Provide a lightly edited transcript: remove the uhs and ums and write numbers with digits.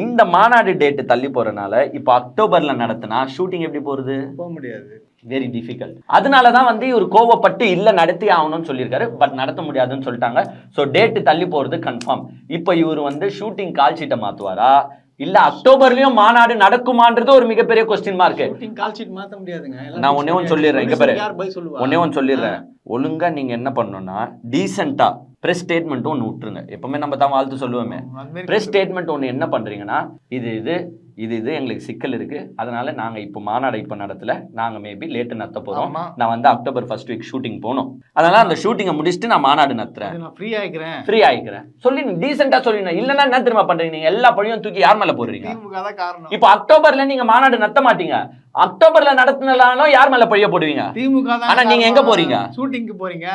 இந்த மாநாடு டேட் தள்ளி போறதுனால இப்போ அக்டோபர்ல நடத்தினா ஷூட்டிங் எப்படி போறது? போக முடியாது, வெரி டிஃபிகல்ட். அதனாலதான் வந்து இவர் கோவப்பட்டு இல்ல நடத்தி ஆகணும்னு சொல்லியிருக்காரு. பட் நடத்த முடியாதுன்னு சொல்லிட்டாங்க. ஸோ டேட் தள்ளி போறது கன்ஃபார்ம். இப்போ இவர் வந்து ஷூட்டிங் கால் ஷீட்டை மாத்துவாரா இல்ல அக்டோபர்லயும் மாநாடு நடக்குமான்றது ஒரு மிகப்பெரிய கொஸ்டின் மார்க். கால் ஷீட் மாத்த முடியாதுங்க. நான் ஒன்னே ஒன்னு சொல்லிடுறேன், இங்க பாரு, ஒன்னே ஒன்னு சொல்லிடுறேன். ஒழுங்கா நீங்க என்ன பண்ணணும்னா டீசென்ட்டா பிரஸ் ஸ்டேட்மெண்ட் ஒன்று விட்டுருங்க. எப்பவுமே நம்ம தான் வாழ்த்து சொல்லுவோமே, பிரஸ் ஸ்டேட்மெண்ட் ஒன்று என்ன பண்றீங்கன்னா இது எங்களுக்கு சிக்கல் இருக்கு, அதனால நாங்க இப்போ மாநாடு இப்போ நடத்தல, நாங்க மேபி லேட்டு நடத்த போறோம், நான் வந்து அக்டோபர் ஃபர்ஸ்ட் வீக் ஷூட்டிங் போகணும், அதனால அந்த ஷூட்டிங்கை முடிச்சுட்டு நான் மாநாடு நடத்துறேன், ஃப்ரீ ஆயிக்கிறேன் சொல்லி டீசென்ட்டா சொல்லிடணும். இல்லைன்னா என்ன தெரியுமா பண்றீங்க, நீங்க எல்லா பழியும் தூக்கி யார் மேல போடுறீங்க? இப்போ அக்டோபர்ல நீங்க மாநாடு நடத்த மாட்டீங்க, அக்டோபர்ல நடத்தினாலும் யார் மேல பழிய போடுவீங்க? திமுக. ஆனா நீங்க எங்க போறீங்க? ஷூட்டிங்க்கு போறீங்க.